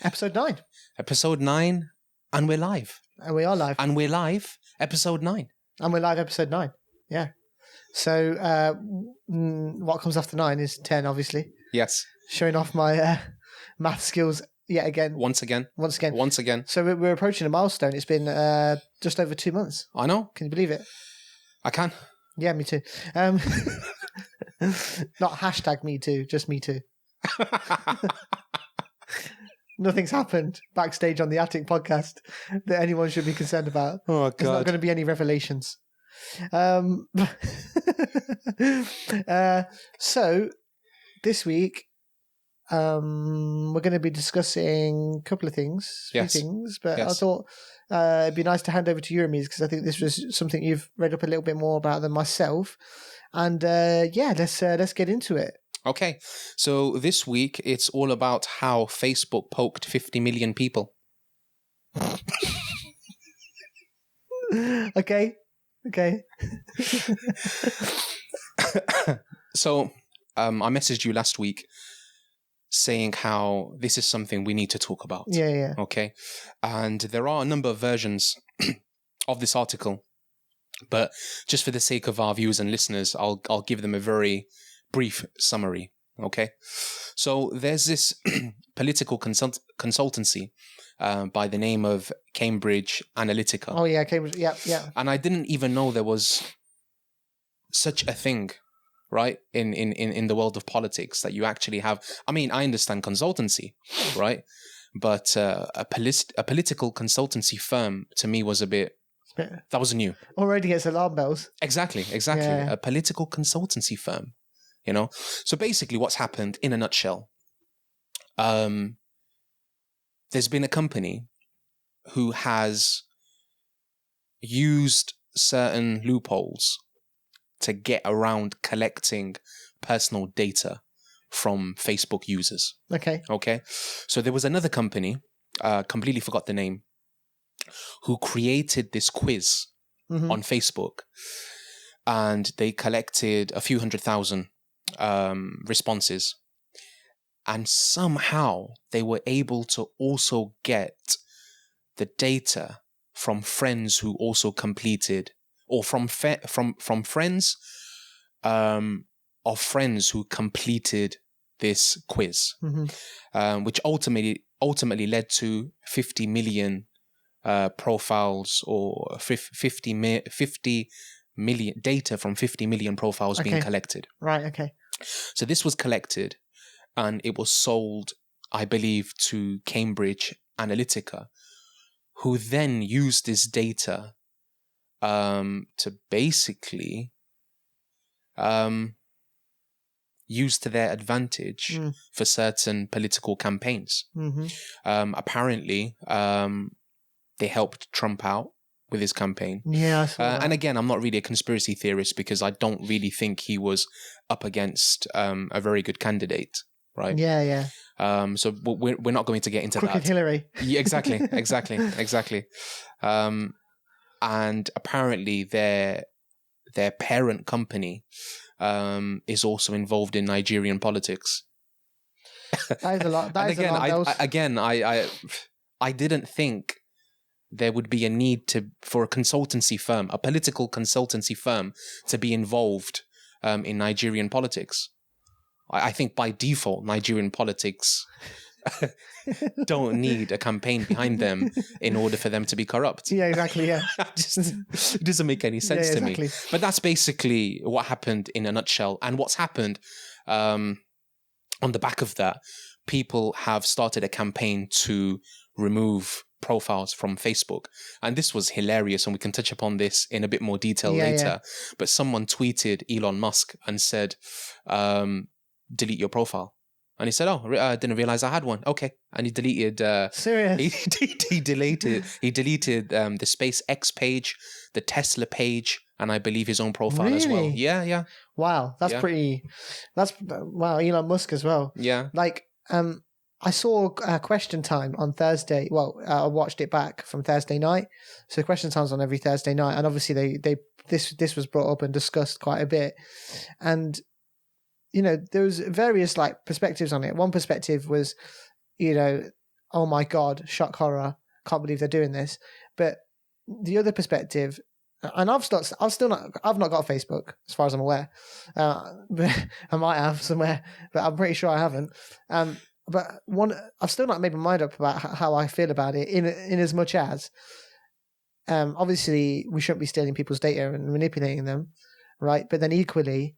Episode 9. Episode 9, and we're live. And we are live. And we're live, episode 9. And we're live, episode 9. Yeah. So what comes after 9 is 10, obviously. Yes. Showing off my math skills yet again. Once again. So we're approaching a milestone. It's been just over 2 months. I know. Can you believe it? I can. Yeah, me too. Not hashtag me too, just me too. Nothing's happened backstage on the Attic podcast that anyone should be concerned about. Oh, God. There's not going to be any revelations. So this week, we're going to be discussing a couple of things. Yes. But Yes. I thought it'd be nice to hand over to you, Rameez, because I think this was something you've read up a little bit more about than myself. And let's get into it. Okay. So this week, it's all about how Facebook poked 50 million people. Okay. So I messaged you last week saying how this is something we need to talk about. Yeah. Okay. And there are a number of versions of this article, but just for the sake of our viewers and listeners, I'll give them a very brief summary. Okay. So there's this political consultancy by the name of Cambridge Analytica. Oh yeah, Cambridge. Yeah. And I didn't even know there was such a thing, right, in the world of politics, that you actually have. I mean, I understand consultancy, right, but a political consultancy firm to me was a bit. That was new. Already gets alarm bells. Exactly. Yeah. A political consultancy firm, you know. So basically, what's happened in a nutshell? There's been a company who has used certain loopholes to get around collecting personal data from Facebook users. Okay. So there was another company, completely forgot the name, who created this quiz on Facebook, and they collected a few 100,000 responses. And somehow they were able to also get the data from friends who also completed, or from friends of friends who completed this quiz, which ultimately led to 50 million profiles, or 50 million data from 50 million profiles being collected. Right. Okay. So this was collected, and it was sold, I believe, to Cambridge Analytica, who then used this data to basically use to their advantage for certain political campaigns. Apparently, they helped Trump out with his campaign. Yeah, I saw that. And again, I'm not really a conspiracy theorist, because I don't really think he was up against a very good candidate, right? Yeah. So we're not going to get into Crooked that. Hillary. Yeah, exactly. And apparently their parent company is also involved in Nigerian politics. That is a lot. That is a lot. I didn't think there would be a need for a consultancy firm, a political consultancy firm, to be involved in Nigerian politics. I think by default, Nigerian politics don't need a campaign behind them in order for them to be corrupt. Yeah, exactly. Yeah. It doesn't make any sense to me. But that's basically what happened in a nutshell. And what's happened on the back of that, people have started a campaign to remove profiles from Facebook. And this was hilarious, and we can touch upon this in a bit more detail later. But someone tweeted Elon Musk and said, delete your profile. And he said, I didn't realize I had one. Okay. And he deleted... Serious? He deleted the SpaceX page, the Tesla page, and I believe his own profile as well. Yeah. Wow. Wow, Elon Musk as well. Yeah. Like, I saw Question Time on Thursday. Well, I watched it back from Thursday night. So Question Time's on every Thursday night. And obviously this was brought up and discussed quite a bit. And you know, there was various like perspectives on it. One perspective was, you know, oh my God, shock horror, can't believe they're doing this. But the other perspective, and I've not got Facebook as far as I'm aware. But I might have somewhere, but I'm pretty sure I haven't. But I've still not made my mind up about how I feel about it. In as much as, obviously, we shouldn't be stealing people's data and manipulating them, right? But then equally,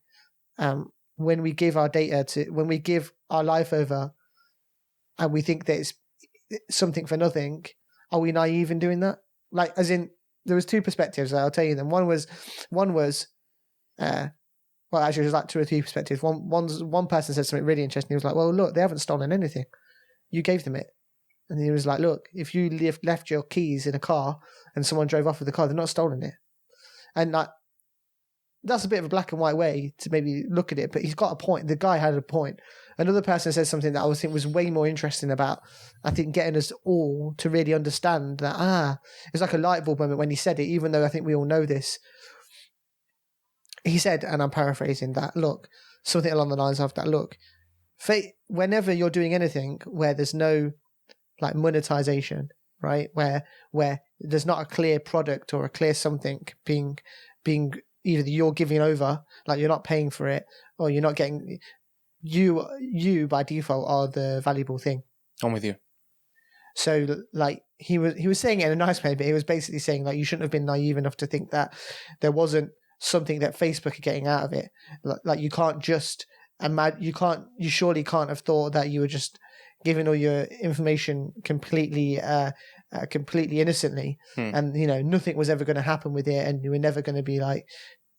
when we give our data when we give our life over, and we think that it's something for nothing, are we naive in doing that? Like, as in, there was two perspectives. I'll tell you them. One was, well, actually, there's like two or three perspectives. One person said something really interesting. He was like, "Well, look, they haven't stolen anything. You gave them it." And he was like, "Look, if you left your keys in a car and someone drove off with the car, they're not stolen it." And like, that's a bit of a black and white way to maybe look at it, but he's got a point. The guy had a point. Another person said something that I think was way more interesting about, I think, getting us all to really understand that, it's like a light bulb moment when he said it, even though I think we all know this. He said, and I'm paraphrasing that, look, something along the lines of that, look, whenever you're doing anything where there's no like monetization, right, where there's not a clear product or a clear something being either you're giving over, like you're not paying for it, or you're not getting, you by default are the valuable thing. I'm with you. So like he was saying it in a nice way, but he was basically saying like you shouldn't have been naive enough to think that there wasn't something that Facebook are getting out of it. Like you can't just imagine, you surely can't have thought that you were just giving all your information completely innocently, and nothing was ever going to happen with it, and you were never going to be like,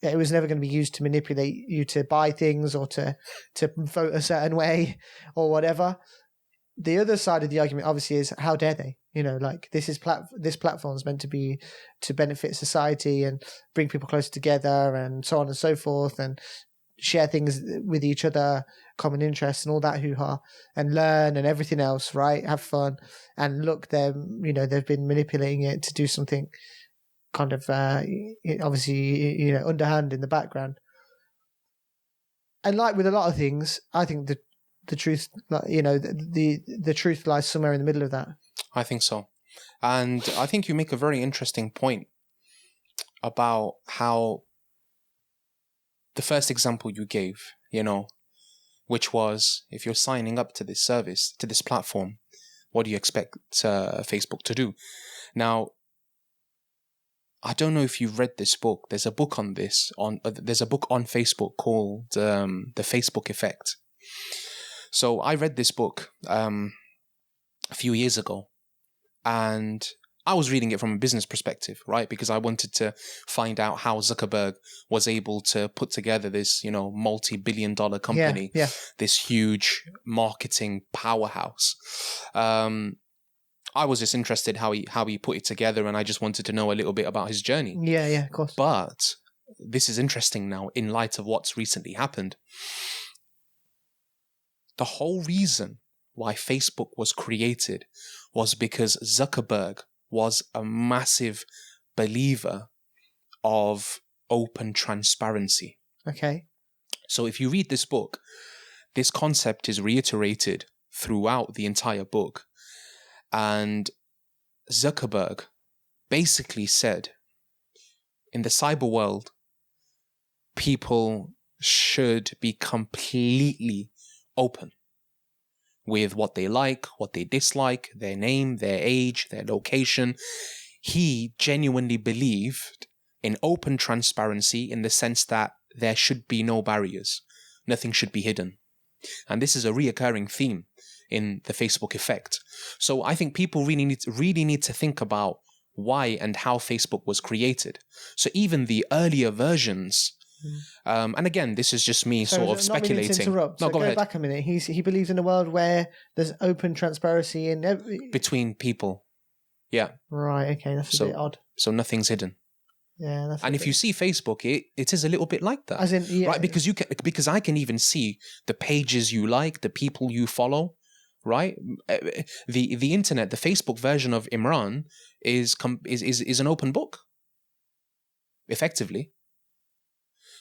it was never going to be used to manipulate you to buy things or to vote a certain way or whatever. The other side of the argument obviously is, how dare they? Like this platform is meant to be to benefit society and bring people closer together and so on and so forth, and share things with each other, common interests and all that hoo-ha, and learn and everything else, right? Have fun. And look, they've been manipulating it to do something kind of obviously underhand in the background. And like with a lot of things, I think the truth, the truth lies somewhere in the middle of that. I think so. And I think you make a very interesting point about how the first example you gave, which was, if you're signing up to this service, to this platform, what do you expect Facebook to do? Now, I don't know if you've read this book. There's a book on this. There's a book on Facebook called The Facebook Effect. So I read this book a few years ago, and I was reading it from a business perspective, right? Because I wanted to find out how Zuckerberg was able to put together this, multi-billion-dollar company, this huge marketing powerhouse. I was just interested how he put it together, and I just wanted to know a little bit about his journey. Yeah, of course. But this is interesting now in light of what's recently happened. The whole reason why Facebook was created was because Zuckerberg was a massive believer of open transparency. Okay. So if you read this book, this concept is reiterated throughout the entire book. And Zuckerberg basically said, in the cyber world, people should be completely open with what they like, what they dislike, their name, their age, their location. He genuinely believed in open transparency in the sense that there should be no barriers. Nothing should be hidden. And this is a reoccurring theme in the Facebook effect. So I think people really need to think about why and how Facebook was created. So even the earlier versions, and again, this is just me sort of speculating. Go ahead. Back a minute. He believes in a world where there's open transparency in between people. Yeah. Right. Okay. That's a bit odd. So nothing's hidden. Yeah. That's and if you see Facebook, it is a little bit like that. As in, yeah. Right? Because I can even see the pages you like, the people you follow. Right? The internet, the Facebook version of Imran is an open book. Effectively.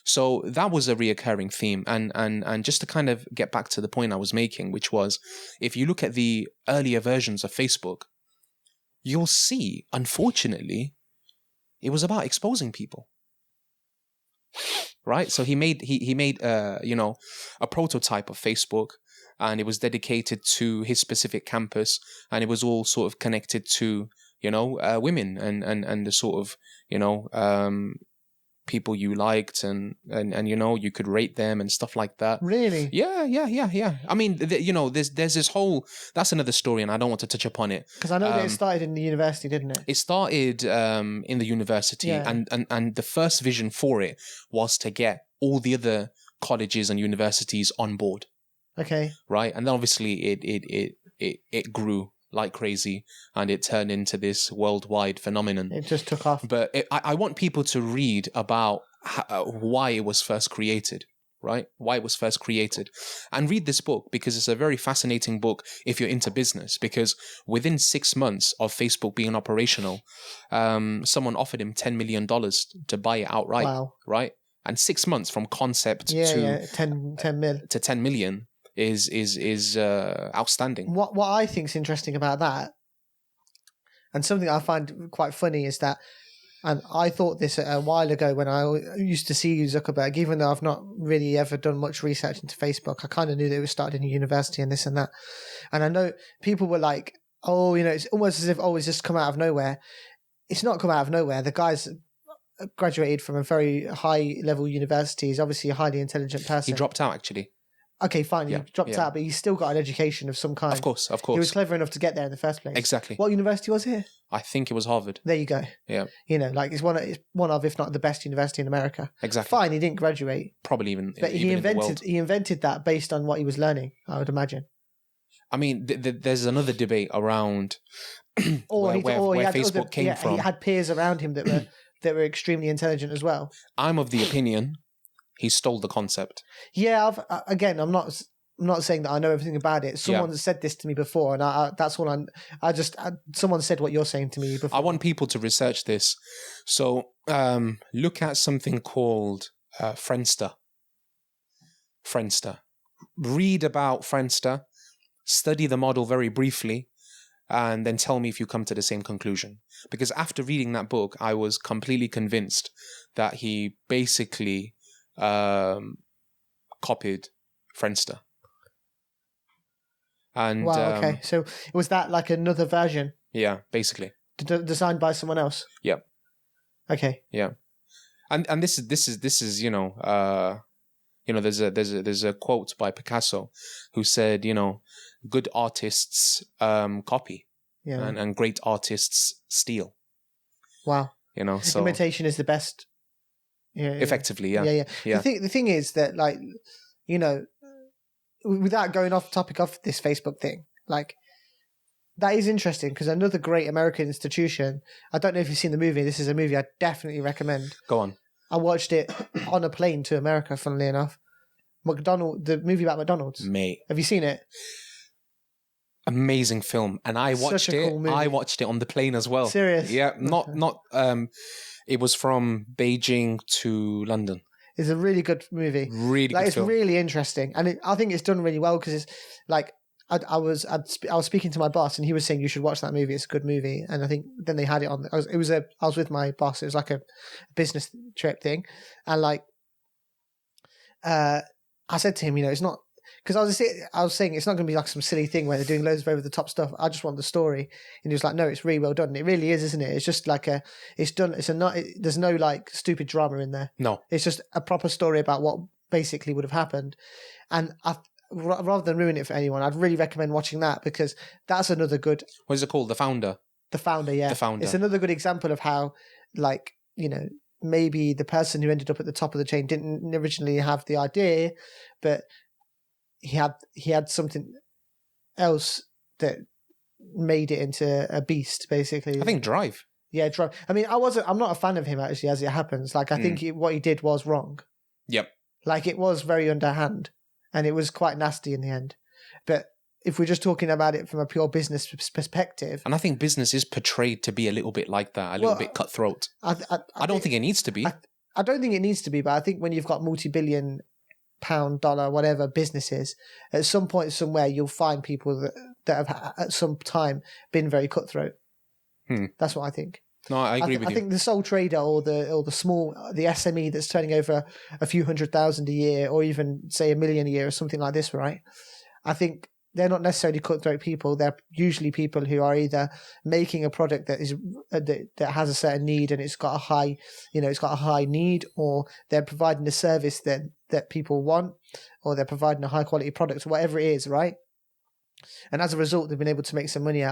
So that was a reoccurring theme. And just to kind of get back to the point I was making, which was, if you look at the earlier versions of Facebook, you'll see, unfortunately, it was about exposing people. Right? So he made a prototype of Facebook, and it was dedicated to his specific campus, and it was all sort of connected to, women and the sort of, people you liked, and you could rate them and stuff like that. Really? Yeah. I mean, there's this whole, that's another story, and I don't want to touch upon it. Because I know that it started in the university, didn't it? It started in the university, and the first vision for it was to get all the other colleges and universities on board. Okay. Right, and then obviously it grew like crazy, and it turned into this worldwide phenomenon. It just took off. But I want people to read about why it was first created, right? Why it was first created. And read this book, because it's a very fascinating book if you're into business, because within 6 months of Facebook being operational, someone offered him $10 million to buy it outright. Wow. Right? And 6 months from concept to 10 mil. To 10 million is outstanding. What I think is interesting about that, and something I find quite funny, is that, and I thought this a while ago when I used to see Zuckerberg, even though I've not really ever done much research into Facebook, I kind of knew that it was started in university and this and that. And I know people were like, oh, it's almost as if, it's just come out of nowhere. It's not come out of nowhere. The guy's graduated from a very high level university. He's obviously a highly intelligent person. He dropped out, actually. Okay, fine. He dropped out, but he's still got an education of some kind. Of course. He was clever enough to get there in the first place. Exactly. What university was it? I think it was Harvard. There you go. Yeah. It's one of, if not the best university in America. Exactly. Fine, he didn't graduate. Probably even. But he invented that based on what he was learning, I would imagine. I mean, there's another debate around where Facebook came from. He had peers around him that were extremely intelligent as well. I'm of the opinion he stole the concept. Yeah, I'm not saying that I know everything about it. Someone said this to me before, and that's what someone said what you're saying to me before. I want people to research this. So look at something called Friendster. Read about Friendster, study the model very briefly, and then tell me if you come to the same conclusion. Because after reading that book, I was completely convinced that he basically copied Friendster. And wow, okay. So was that like another version? Yeah, basically. Designed by someone else? Yep. Okay. Yeah. And this is there's a quote by Picasso who said, good artists copy, and great artists steal. Wow. So imitation is the best. Yeah. Effectively, yeah. Yeah. The thing is that, like, without going off topic of this Facebook thing, like, that is interesting, because another great American institution, I don't know if you've seen the movie, this is a movie I definitely recommend. Go on. I watched it on a plane to America, funnily enough. The movie about McDonald's. Mate. Have you seen it? Amazing film. And I watched it. Cool, I watched it on the plane as well. Serious? Yeah. It was from Beijing to London. It's a really good movie. Really good film. It's really interesting. And I think it's done really well, because it's like, I was speaking to my boss, and he was saying you should watch that movie. It's a good movie. And I think then they had it on. I was with my boss. It was like a business trip thing, and like, I said to him, it's not, because I was saying it's not going to be like some silly thing where they're doing loads of over the top stuff. I just want the story. And he was like, no, it's really well done. It really is, isn't it? It's just like there's no like stupid drama in there. No, it's just a proper story about what basically would have happened. And rather than ruin it for anyone, I'd really recommend watching that, because that's another good. What is it called? The Founder. The Founder, yeah. The Founder. It's another good example of how, like, maybe the person who ended up at the top of the chain didn't originally have the idea, but he had something else that made it into a beast, basically. I think Drive. Yeah, Drive. I mean, I'm not a fan of him, actually, as it happens. Like, I think what he did was wrong. Yep. Like, it was very underhand, and it was quite nasty in the end. But if we're just talking about it from a pure business perspective, and I think business is portrayed to be a little bit like that, a little bit cutthroat. I don't think it needs to be. I don't think it needs to be, but I think when you've got multi-billion pound, dollar, whatever businesses, at some point somewhere you'll find people that have at some time been very cutthroat. That's what I think. No, I agree with you. I think the sole trader or the small, the SME that's turning over a few 100,000 a year, or even say $1 million a year or something like this, right? I think they're not necessarily cutthroat people. They're usually people who are either making a product that is that has a certain need and it's got a high need, or they're providing a service that people want, or they're providing a high quality product, or whatever it is, right? And as a result, they've been able to make some money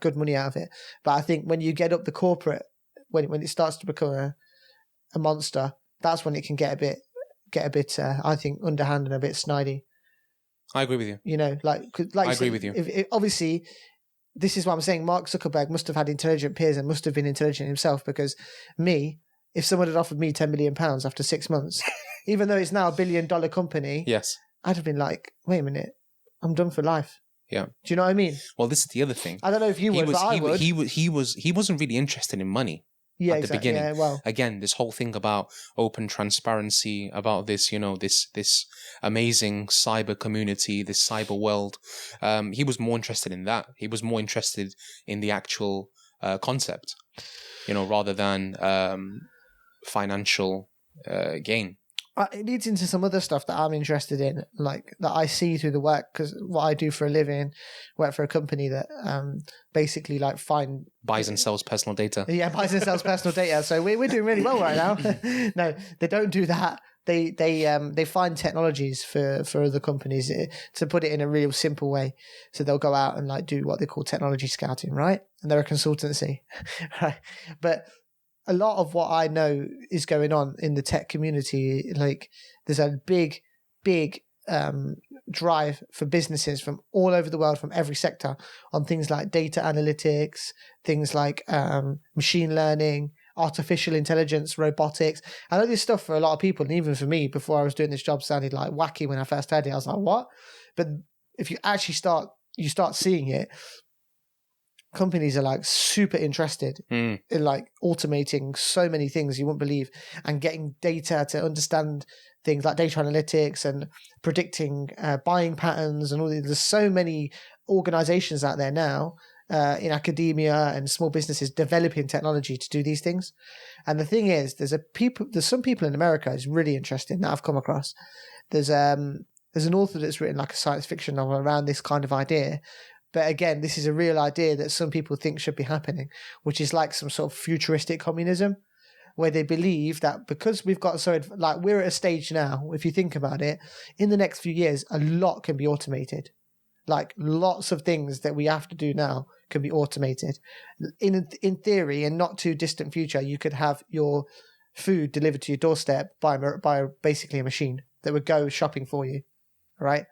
good money out of it. But I think when you get up the corporate, when it starts to become a monster, that's when it can get a bit I think underhand and a bit snidey. I agree with you. You know, like I agree with you. Obviously, this is what I'm saying. Mark Zuckerberg must have had intelligent peers and must have been intelligent himself, because if someone had offered me £10 million after 6 months, even though it's now $1 billion company, yes, I'd have been like, wait a minute, I'm done for life. Yeah. Do you know what I mean? Well, this is the other thing. I don't know if you would, but I would. He wasn't really interested in money. Yeah, at the exactly. beginning. Yeah, well, again, this whole thing about open transparency, about this, this amazing cyber community, this cyber world. He was more interested in that. He was more interested in the actual concept, rather than financial gain. It leads into some other stuff that I'm interested in, like that I see through the work, because what I do for a living, work for a company that basically buys and sells personal data. Yeah, buys and sells personal data. So we're doing really well right now. No, they don't do that. They find technologies for other companies, to put it in a real simple way. So they'll go out and do what they call technology scouting, right? And they're a consultancy, right? But a lot of what I know is going on in the tech community. There's a big drive for businesses from all over the world, from every sector, on things like data analytics, things like machine learning, artificial intelligence, robotics. I know this stuff for a lot of people, and even for me, before I was doing this job, sounded like wacky when I first heard it. I was like, what? But if you actually start seeing it, companies are super interested in automating so many things you wouldn't believe, and getting data to understand things like data analytics and predicting buying patterns and all these. There's so many organizations out there now in academia and small businesses developing technology to do these things. And the thing is, there's some people in America who's really interesting that I've come across. There's an author that's written a science fiction novel around this kind of idea. But again, this is a real idea that some people think should be happening, which is some sort of futuristic communism, where they believe that because we've got we're at a stage now, if you think about it, in the next few years, a lot can be automated. Lots of things that we have to do now can be automated. In theory, in not too distant future, you could have your food delivered to your doorstep by basically a machine that would go shopping for you, right?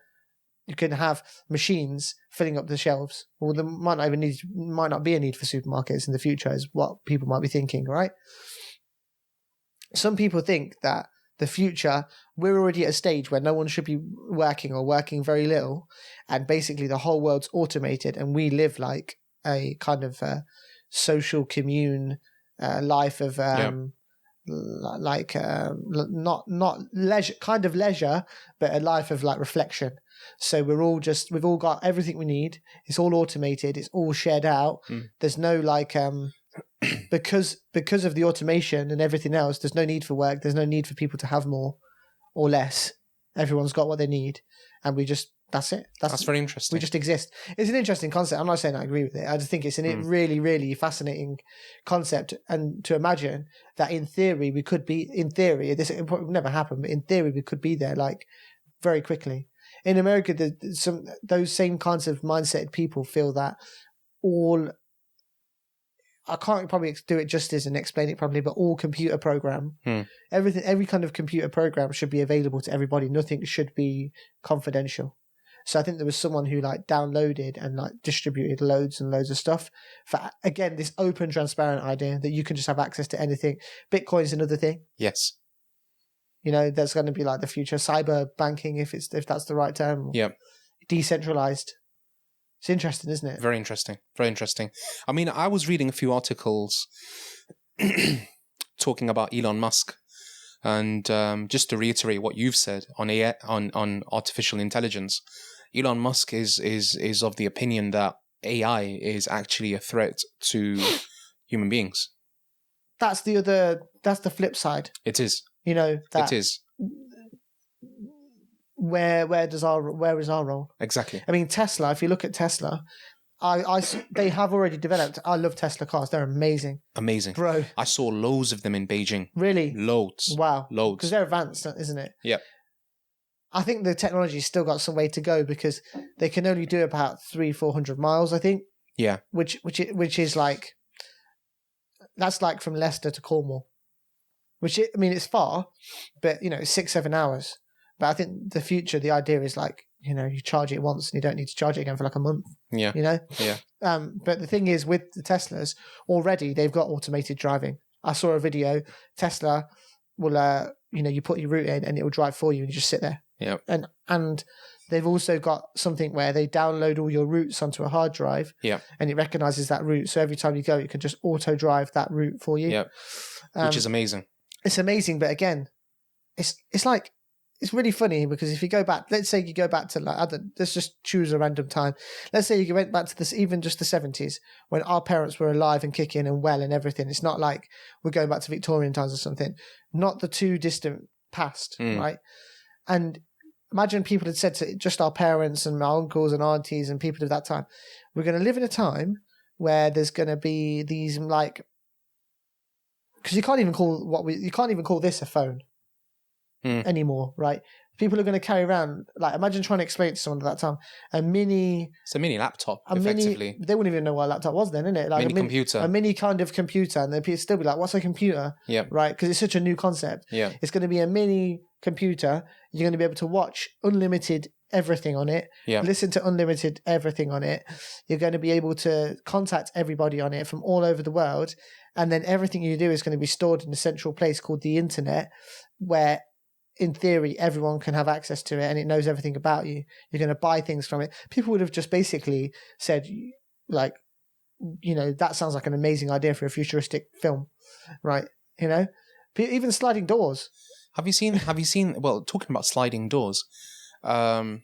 You can have machines filling up the shelves. Well, there might not be a need for supermarkets in the future, is what people might be thinking, right? Some people think that the future, we're already at a stage where no one should be working, or working very little, and basically the whole world's automated, and we live like a kind of social commune life of not leisure, but a life of reflection. So we've all got everything we need. It's all automated. It's all shared out. There's no because of the automation and everything else, there's no need for work. There's no need for people to have more or less. Everyone's got what they need, and that's it. That's very interesting. We just exist. It's an interesting concept. I'm not saying I agree with it. I just think it's a really, really fascinating concept. And to imagine that in theory, this would never happen, but in theory, we could be there very quickly. In America, those same kinds of mindset people feel that I can't probably do it justice and explain it properly, but all computer program, every kind of computer program should be available to everybody. Nothing should be confidential. So I think there was someone who downloaded and distributed loads and loads of stuff for, again, this open, transparent idea that you can just have access to anything. Bitcoin's another thing. Yes. There's going to be the future cyber banking, if that's the right term. Yeah. Decentralized. It's interesting, isn't it? Very interesting. Very interesting. I mean, I was reading a few articles talking about Elon Musk And just to reiterate what you've said on AI, on artificial intelligence, Elon Musk is of the opinion that AI is actually a threat to human beings. That's the flip side. It is. You know, that it is. Where is our role? Exactly. I mean, Tesla, if you look at Tesla, they have already developed. I love Tesla cars. They're amazing. Amazing. Bro. I saw loads of them in Beijing. Really? Loads. Wow. Loads. Because they're advanced, isn't it? Yeah. I think the technology's still got some way to go because they can only do about 300-400 miles, I think. Yeah. Which is like, that's like from Leicester to Cornwall. It's far, but it's 6-7 hours. But I think the future, the idea is like, you charge it once and you don't need to charge it again for like a month. Yeah. Yeah. But the thing is, with the Teslas, already they've got automated driving. I saw a video. Tesla will, you put your route in and it will drive for you and you just sit there. Yeah. And they've also got something where they download all your routes onto a hard drive. Yeah. And it recognizes that route. So every time you go, it can just auto drive that route for you. Yeah. Which is amazing. It's amazing, but again, it's like, it's really funny because if you go back, let's say you go back to let's just choose a random time. Let's say you went back to this, even just the 70s, when our parents were alive and kicking and well and everything. It's not like we're going back to Victorian times or something. Not the too distant past, right? And imagine people had said to just our parents and my uncles and aunties and people of that time, we're going to live in a time where there's going to be these like, because you can't even call this a phone anymore, right? People are going to carry around, like, imagine trying to explain to someone at that time it's a mini laptop, effectively. They wouldn't even know what a laptop was then, innit? Like computer, a mini kind of computer, and they'd still be like, "What's a computer?" Yeah, right? Because it's such a new concept. Yeah, it's going to be a mini computer. You're going to be able to watch unlimited everything on it. Yeah, listen to unlimited everything on it. You're going to be able to contact everybody on it from all over the world, and then everything you do is going to be stored in a central place called the internet, where in theory, everyone can have access to it and it knows everything about you. You're going to buy things from it. People would have just basically said, like, that sounds like an amazing idea for a futuristic film, right? Even sliding doors. Have you seen, well, talking about sliding doors, were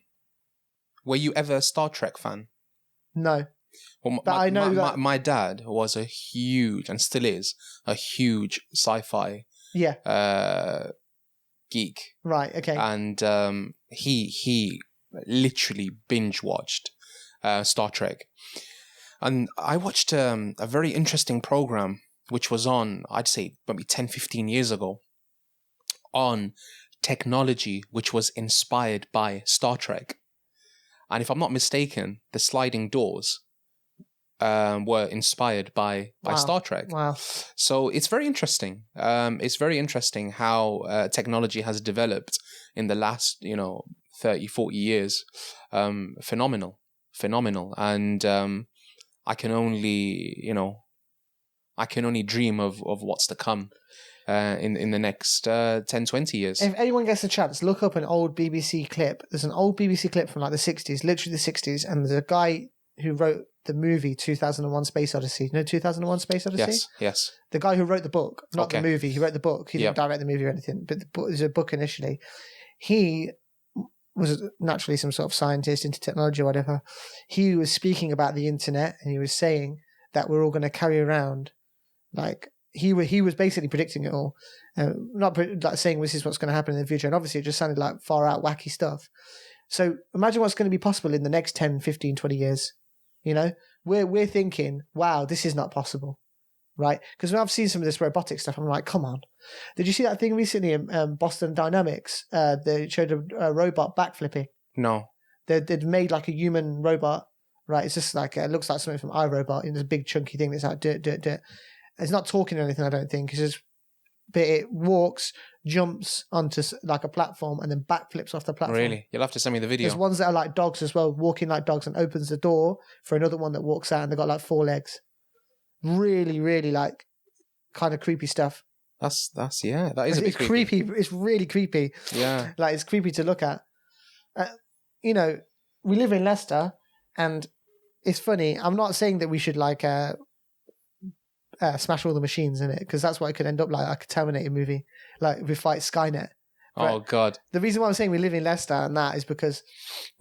you ever a Star Trek fan? No. Well, but I know that my dad was a huge, and still is, a huge sci-fi geek, right? Okay. And he literally binge watched Star Trek, and I watched a very interesting program which was on, I'd say maybe 10-15 years ago, on technology which was inspired by Star Trek. And if I'm not mistaken, the sliding doors were inspired by Star Trek. Wow. So it's very interesting. It's very interesting how technology has developed in the last, 30-40 years. Phenomenal. And I can only dream of what's to come in the next 10-20 years. If anyone gets a chance, look up an old BBC clip. There's an old BBC clip from like the 60s, literally the 60s, and there's a guy who wrote the movie 2001 Space Odyssey. You know 2001 Space Odyssey? Yes. The guy who wrote the book, not the movie. He wrote the book. He didn't direct the movie or anything, but it was a book initially. He was naturally some sort of scientist into technology or whatever. He was speaking about the internet, and he was saying that we're all going to carry around, like, he was basically predicting it all. Not like saying this is what's going to happen in the future. And obviously it just sounded like far out wacky stuff. So imagine what's going to be possible in the next 10, 15, 20 years. We're thinking, wow, this is not possible, right? Because when I've seen some of this robotic stuff, I'm like, come on. Did you see that thing recently in Boston Dynamics? They showed a robot backflipping. No. They'd made like a human robot, right? It's just like, it looks like something from iRobot. It's a big chunky thing that's like, do it. It's not talking or anything, I don't think. But it walks, jumps onto like a platform and then backflips off the platform. Really? You'll have to send me the video. There's ones that are like dogs as well, walking like dogs, and opens the door for another one that walks out and they've got like 4 legs. Really, really like kind of creepy stuff. That is a bit creepy. It's really creepy. Yeah. Like, it's creepy to look at. We live in Leicester, and it's funny. I'm not saying that we should like smash all the machines in it, because that's what it could end up like a Terminator movie, like we fight Skynet. Oh God! The reason why I'm saying we live in Leicester and that is because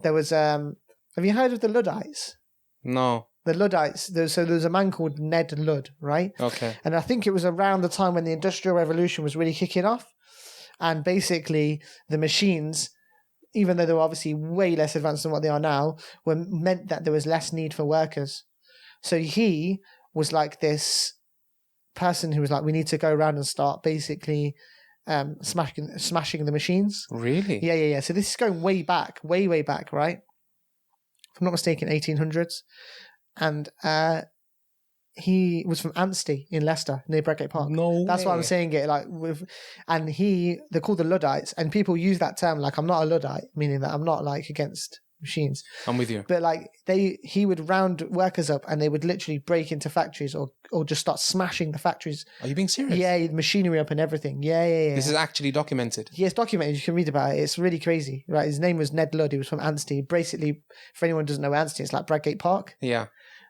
there was. Have you heard of the Luddites? No. The Luddites. There was a man called Ned Ludd, right? Okay. And I think it was around the time when the Industrial Revolution was really kicking off, and basically the machines, even though they were obviously way less advanced than what they are now, meant that there was less need for workers. So he was like this person who was like, we need to go around and start basically smashing the machines. Really? Yeah. So this is going way back, way back, right? If I'm not mistaken, 1800s. And he was from Anstey in Leicester, near Bredgate Park. No That's way. why I'm saying it. They're called the Luddites, and people use that term like I'm not a Luddite, meaning that I'm not like against machines. I'm with you. But like he would round workers up, and they would literally break into factories or just start smashing the factories. Are you being serious? Yeah, machinery up and everything. Yeah. This is actually documented. Yeah, it's documented. You can read about it. It's really crazy. Right, his name was Ned Ludd. He was from Anstey. Basically, for anyone who doesn't know Anstey, it's like Bredgate Park. Yeah.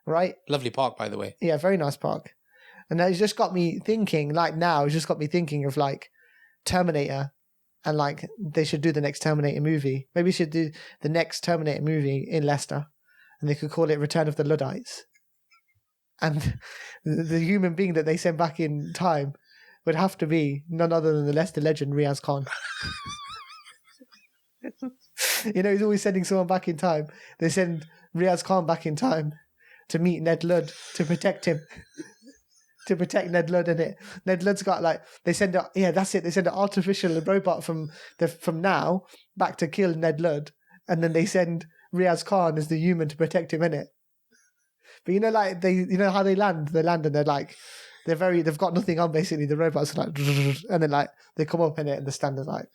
Right? Lovely park, by the way. Yeah, very nice park. And it's just got me thinking, of like Terminator, and like they should do the next Terminator movie. Maybe they should do the next Terminator movie in Leicester, and they could call it Return of the Luddites. And the human being that they send back in time would have to be none other than the Leicester legend, Riaz Khan. You know, he's always sending someone back in time. They send Riaz Khan back in time to meet Ned Ludd, to protect him. To protect Ned Ludd in it. Ned Ludd's got like, they send an artificial robot from now back to kill Ned Ludd, and then they send Riaz Khan as the human to protect him in it. But you know, like how they land and they're like, they've got nothing on basically. The robots are like, and then like they come up in it and the standard like.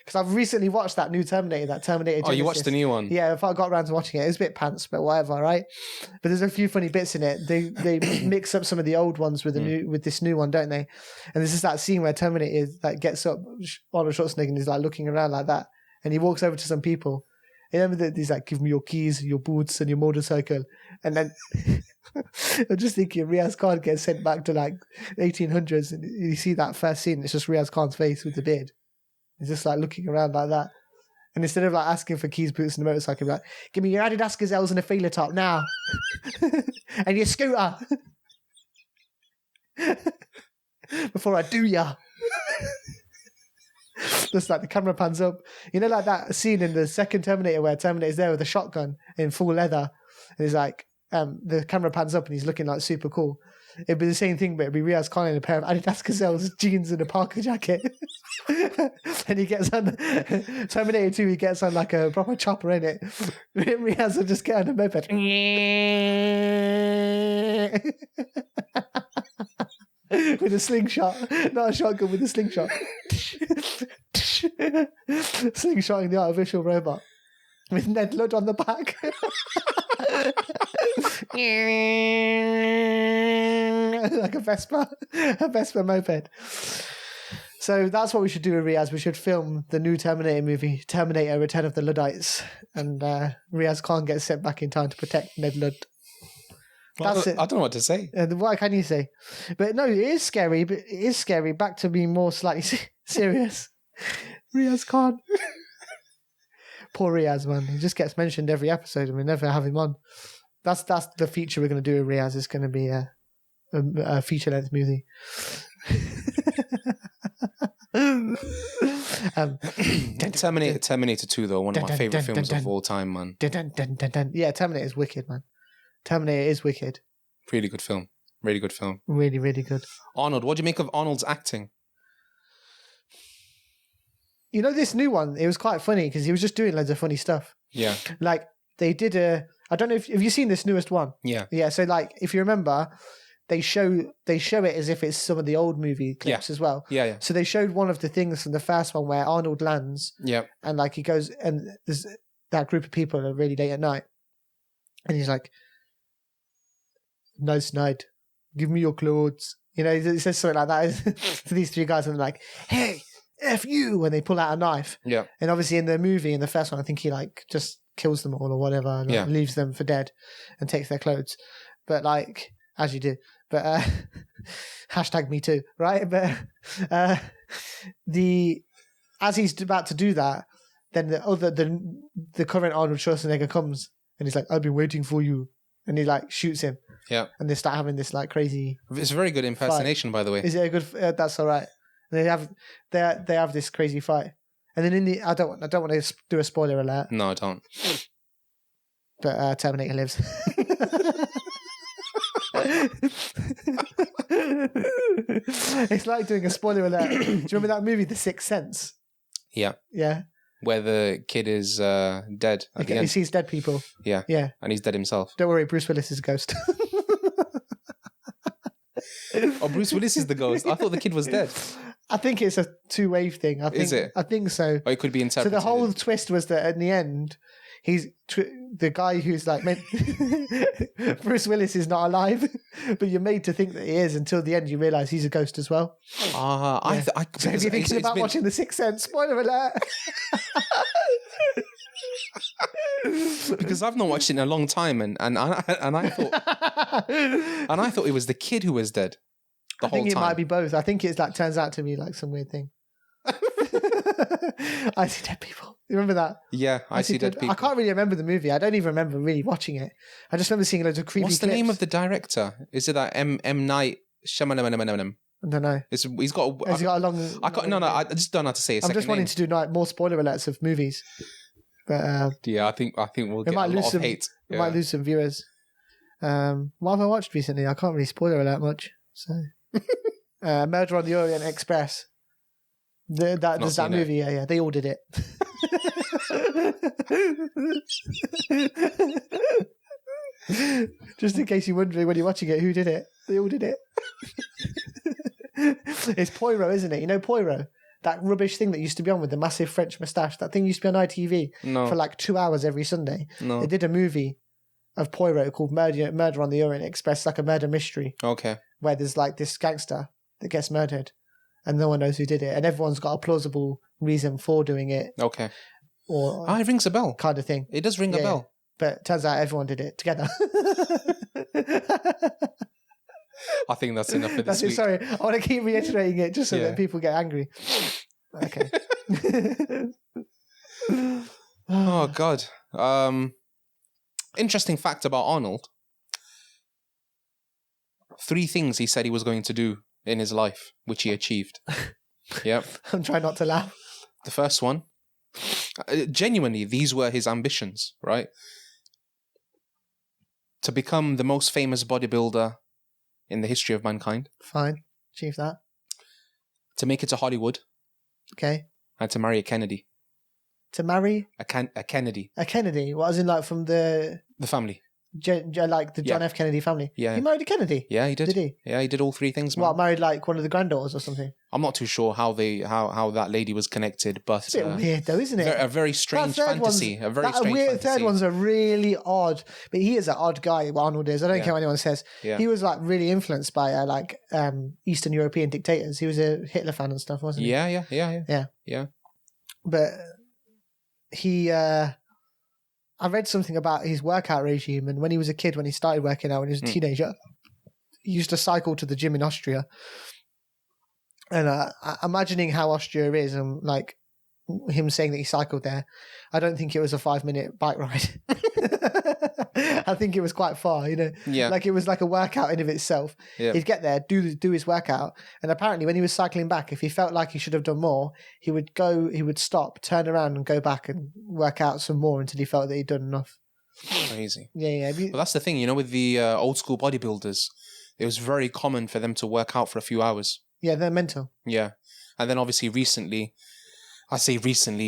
Because I've recently watched that new Terminator, Genesis. Oh, you watched the new one? Yeah, if I got around to watching it, it was a bit pants, but whatever, right? But there's a few funny bits in it. They mix up some of the old ones with this new one, don't they? And this is that scene where Terminator like gets up, Arnold Schwarzenegger, and he's like looking around like that, and he walks over to some people. And remember that he's like, "Give me your keys, your boots, and your motorcycle," and then I'm just thinking Riaz Khan gets sent back to like 1800s, and you see that first scene. It's just Riaz Khan's face with the beard. He's just like looking around like that. And instead of like asking for keys, boots, and a motorcycle, like, give me your Adidas Gazelles and a feeler top now. And your scooter. Before I do ya. Just like the camera pans up. You know, like that scene in the second Terminator where Terminator's there with a shotgun in full leather. And he's like, the camera pans up and he's looking like super cool. It'd be the same thing, but it'd be Riaz Khan in a pair of Adidas Gazelles, jeans, and a Parker jacket. And he gets on Terminator 2, he gets on like a proper chopper in it. Riaz will just get on a moped. With a slingshot. Not a shotgun, with a slingshot. Slingshotting the artificial robot. With Ned Ludd on the back. Like a Vespa moped. So that's what we should do with Riaz. We should film the new Terminator movie, Terminator Return of the Luddites, and Riaz Khan gets sent back in time to protect Ned Ludd. That's it. I don't know what to say. What can you say? But no, it is scary. But it is scary. Back to being more slightly serious. Riaz Khan. Poor Riaz, man. He just gets mentioned every episode and we never have him on. That's the feature we're going to do with Riaz. It's going to be a feature-length movie. Terminator 2, though, one of my favourite films of all time, man. Yeah, Terminator is wicked, man. Terminator is wicked. Really good film. Really good film. Really, really good. Arnold, what do you make of Arnold's acting? You know, this new one, it was quite funny because he was just doing loads of funny stuff. Yeah. Like, they did I don't know if you've seen this newest one. Yeah. Yeah, so like, if you remember, they show it as if it's some of the old movie clips as well. Yeah. So they showed one of the things from the first one where Arnold lands. Yeah. And like he goes, and there's that group of people are really late at night. And he's like, nice night. Give me your clothes. You know, he says something like that to these three guys, and they're like, hey, F you, when they pull out a knife. Yeah. And obviously in the movie, in the first one, I think he like just kills them all or whatever and like, leaves them for dead and takes their clothes. But like, as you do. But Hashtag me too, right? But as he's about to do that, then the current Arnold Schwarzenegger comes and he's like, "I've been waiting for you," and he like shoots him. Yeah. And they start having this like crazy. It's a very good impersonation, by the way. Is it a good? That's all right. They have this crazy fight, and then I don't want to do a spoiler alert. No, I don't. But Terminator lives. It's like doing a spoiler alert. Do you remember that movie, The Sixth Sense? Yeah. Yeah. Where the kid is dead at the end. He sees dead people. Yeah. Yeah. And he's dead himself. Don't worry, Bruce Willis is a ghost. Oh, Bruce Willis is the ghost. I thought the kid was dead. I think it's a two-wave thing. Is it? I think so. Or it could be interpreted. So the whole twist was that in the end, the guy who's like meant Bruce Willis is not alive, but you're made to think that he is until the end. You realise he's a ghost as well. So if you're thinking about watching The Sixth Sense, spoiler alert. Because I've not watched it in a long time, and I thought it was the kid who was dead the whole time. I think it might be both. I think it's like turns out to be like some weird thing. I see dead people. You remember that? Yeah, I see dead people. I can't really remember the movie. I don't even remember really watching it. I just remember seeing loads of creepy What's the name of the director? Is it that M. Night Shyamalan? I don't know. He's got a long... I just don't know how to say it. I'm just wanting to do more spoiler alerts of movies. But yeah, I think we'll get a lot of hate. We might lose some viewers. What have I watched recently? I can't really spoiler alert much. So, Murder on the Orient Express. That movie, yeah, they all did it. Just in case you're wondering when you're watching it, who did it? They all did it. It's Poirot, isn't it? You know Poirot? That rubbish thing that used to be on with the massive French moustache. That thing used to be on ITV for like 2 hours every Sunday. No. They did a movie of Poirot called Murder on the Orient Express, like a murder mystery. Okay. Where there's like this gangster that gets murdered and no one knows who did it. And everyone's got a plausible reason for doing it. Okay. Or it rings a bell. Kind of thing. It does ring a bell. But it turns out everyone did it together. I think that's enough for this week. Sorry, I want to keep reiterating it just so that people get angry. Okay. Oh, God. Interesting fact about Arnold. 3 things he said he was going to do in his life, which he achieved. Yep. I'm trying not to laugh. The first one, genuinely, these were his ambitions, right? To become the most famous bodybuilder in the history of mankind. Fine. Achieve that. To make it to Hollywood. Okay. And to marry a Kennedy. To marry? A Kennedy. A Kennedy? What, as in like from the family. Like the John F. Kennedy family? Yeah. He married a Kennedy? Yeah, he did. Did he? Yeah, he did all 3 things, man. What, married like one of the granddaughters or something? I'm not too sure how that lady was connected, but... It's a bit weird though, isn't it? A very strange fantasy. A very strange fantasy. Third one's a really odd... But he is an odd guy, Arnold is. I don't care what anyone says. Yeah. He was like really influenced by Eastern European dictators. He was a Hitler fan and stuff, wasn't he? Yeah. But he... I read something about his workout regime, and when he was a kid, when he started working out, when he was a teenager, he used to cycle to the gym in Austria. And imagining how Austria is, and like him saying that he cycled there, I don't think it was a 5-minute bike ride. I think it was quite far, you know. Yeah. Like it was like a workout in of itself. Yeah. He'd get there, do his workout, and apparently when he was cycling back, if he felt like he should have done more, he would stop, turn around, and go back and work out some more until he felt that he'd done enough. Crazy. Yeah. Well, that's the thing, you know, with the old school bodybuilders, it was very common for them to work out for a few hours. Yeah, they're mental. Yeah. And then obviously recently,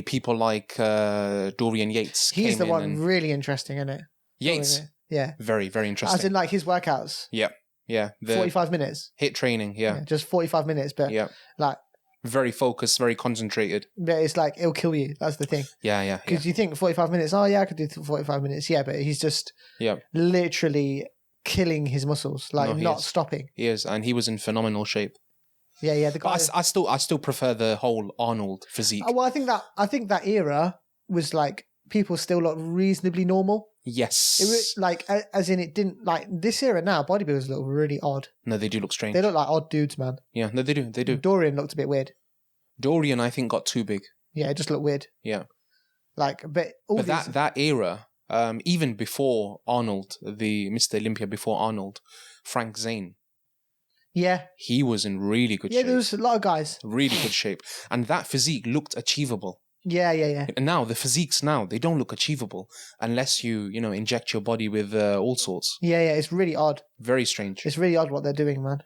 people like Dorian Yates. He's the one really interesting, isn't it? Yates. Yeah. Very, very interesting. As in like his workouts. Yeah. Yeah. 45 minutes. HIIT training, yeah. Just 45 minutes, but like... Very focused, very concentrated. But it's like, it'll kill you. That's the thing. Yeah. Because you think 45 minutes, I could do 45 minutes. Yeah, but he's just literally killing his muscles, like not stopping. He is, and he was in phenomenal shape. Yeah. The guy. But I still prefer the whole Arnold physique. Well, I think that era was like people still look reasonably normal. Yes. As in it didn't, like, this era now, bodybuilders look really odd. No, they do look strange. They look like odd dudes, man. Yeah, no, they do. They do. Dorian looked a bit weird. Dorian, I think, got too big. Yeah, it just looked weird. Yeah. But that era, even before Arnold, the Mr. Olympia before Arnold, Frank Zane. Yeah. He was in really good shape. Yeah, there was a lot of guys. Really good shape. And that physique looked achievable. Yeah. And now, the physiques now, they don't look achievable unless you inject your body with all sorts. Yeah, it's really odd. Very strange. It's really odd what they're doing, man.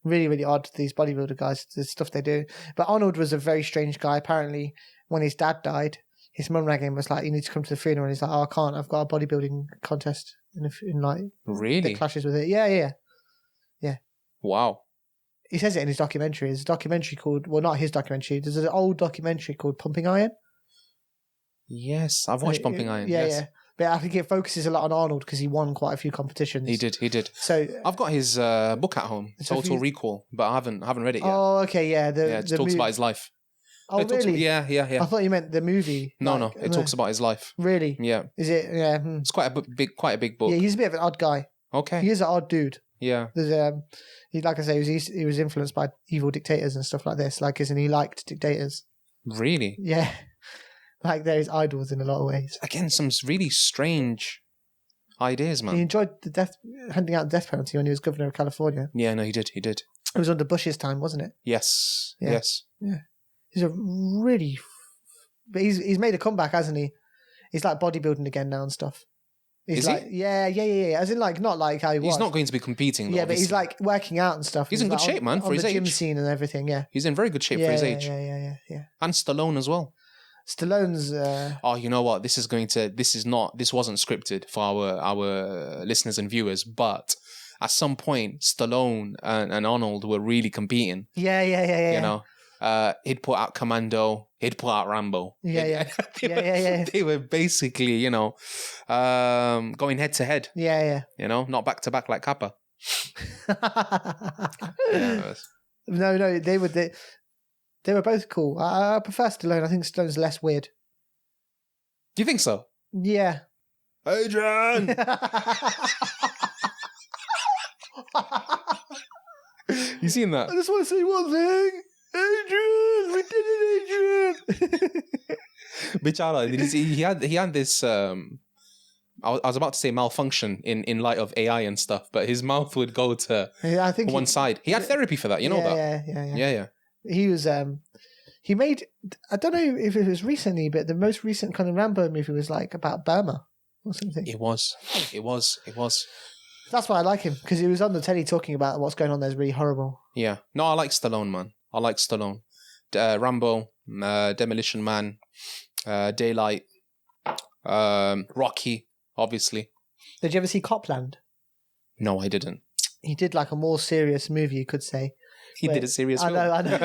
Really, really odd, these bodybuilder guys, the stuff they do. But Arnold was a very strange guy. Apparently, when his dad died, his mum rang him and was like, you need to come to the funeral. And he's like, oh, I can't. I've got a bodybuilding contest in like... Really? That clashes with it. Yeah. Wow. He says it in his documentary. There's a documentary called... Well, not his documentary. There's an old documentary called Pumping Iron. Yes, I've watched Pumping Iron. Yeah. But I think it focuses a lot on Arnold because he won quite a few competitions. He did. So I've got his book at home, Total Recall, but I haven't read it yet. Oh, okay, yeah. It talks about his life. Oh, really? Yeah. I thought you meant the movie. No, it talks about his life. Really? Yeah. Is it? Yeah. It's quite a big book. Yeah, he's a bit of an odd guy. Okay. He is an odd dude. Yeah. There's he, like I say, he was influenced by evil dictators and stuff like this. Like, isn't he liked dictators? Really? Yeah. Like, they're his idols in a lot of ways. Again, some really strange ideas, man. He enjoyed handing out the death penalty when he was governor of California. Yeah, no, he did. It was under Bush's time, wasn't it? Yes. Yeah. Yes. Yeah. He's a really... But he's made a comeback, hasn't he? He's like bodybuilding again now and stuff. He's Is he? Yeah. As in, like, not like how he was. He's not going to be competing, though, yeah, obviously. but he's like working out and stuff. He's in good like shape, man, for his the age. gym scene and everything, yeah. He's in very good shape for his age. Yeah. And Stallone as well. Stallone's... Oh, you know what? This wasn't scripted for our listeners and viewers, but at some point, Stallone and Arnold were really competing. Yeah. You know, he'd put out Commando, he'd put out Rambo. Yeah. They were basically, going head to head. Yeah. You know, not back to back like Kappa. No, they were both cool. I prefer Stallone. I think Stallone's less weird. Do you think so? Yeah. Adrian! You seen that? I just want to say one thing. Adrian! We did it, Adrian! Bichara, did you see? He had this... I was about to say malfunction in light of AI and stuff, but his mouth would go to one side. He had therapy for that, you know that? Yeah. He was, he made, I don't know if it was recently, but the most recent kind of Rambo movie was like about Burma or something. It was. That's why I like him, because he was on the telly talking about what's going on there is really horrible. Yeah. No, I like Stallone, man. I like Stallone. Rambo, Demolition Man, Daylight, Rocky, obviously. Did you ever see Copland? No, I didn't. He did like a more serious movie, you could say. He did a serious film. I know.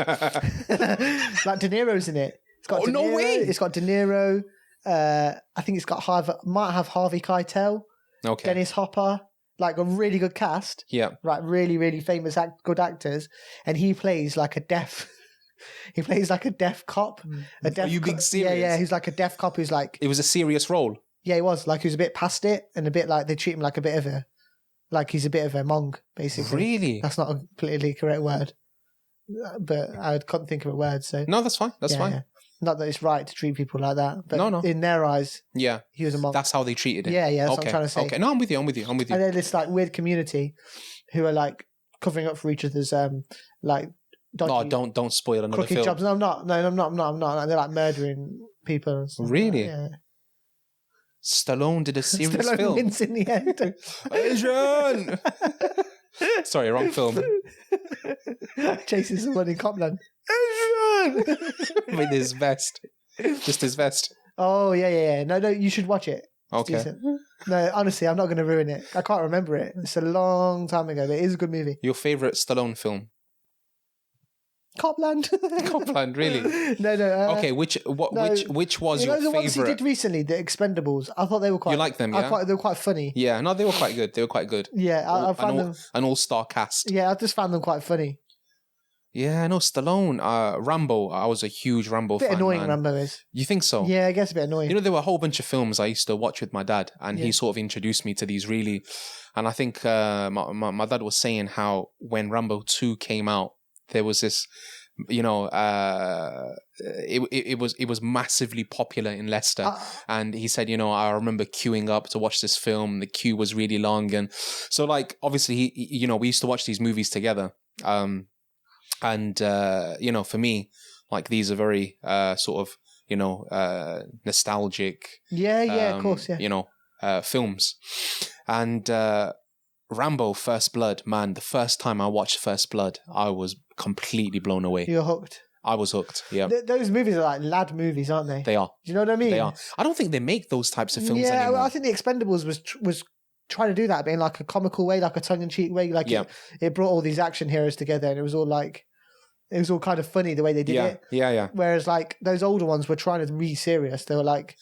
Like De Niro's in it. It's got no way! It's got De Niro. I think it's got might have Harvey Keitel. Okay. Dennis Hopper. Like a really good cast. Yeah. Like really, really famous good actors. And he plays like a deaf... He plays like a deaf cop. A deaf Are you being serious? Yeah. He's like a deaf cop who's like... It was a serious role. Yeah, he was. Like he was a bit past it and a bit like they treat him like a bit of a... Like he's a bit of a mong, basically. Really? That's not a politically correct word. But I couldn't think of a word, so... No, that's fine. That's fine. Yeah. Not that it's right to treat people like that, but no. in their eyes, yeah, he was a monk. That's how they treated him. Yeah, that's what I'm trying to say. Okay, no, I'm with you. And then this like weird community who are like covering up for each other's like dodgy, don't spoil another crooked film. jobs. No, I'm not. Like, they're like murdering people and stuff. Really? Yeah. Stallone did a serious Stallone film. wins in the end. Adrian! Sorry, wrong film. Chasing someone in Copland. Adrian! With his vest. Just his vest. Oh, yeah. No, you should watch it. Okay. No, honestly, I'm not going to ruin it. I can't remember it. It's a long time ago, but it is a good movie. Your favourite Stallone film? Copland. Copland, really? No. Okay, which was your the ones he favourite? did recently, the Expendables. I thought they were quite... You like them, yeah? They were quite funny. Yeah, no, they were quite good. Yeah, I found them... An all-star cast. Yeah, I just found them quite funny. Yeah, no, Stallone. Rambo. I was a huge Rambo Bit fan. annoying, Man. Rambo is. You think so? Yeah, it gets a bit annoying. You know, there were a whole bunch of films I used to watch with my dad, and he sort of introduced me to these really. And I think my dad was saying how when Rambo 2 came out, there was this, you know, it was massively popular in Leicester, and he said, you know, I remember queuing up to watch this film. The queue was really long, and so like obviously you know, we used to watch these movies together. And you know, for me, like these are very sort of, you know, nostalgic. Yeah, of course, yeah. You know, films. And Rambo: First Blood, man, the first time I watched First Blood, I was completely blown away. You're hooked. I was hooked. Yeah, those movies are like lad movies, aren't they? They are. Do you know what I mean? They are. I don't think they make those types of films anymore. Yeah, well, I think The Expendables was trying to do that, but in like a comical way, like a tongue-in-cheek way. Like it brought all these action heroes together, and it was all kind of funny the way they did it. Yeah. Whereas like those older ones were trying to be serious. They were like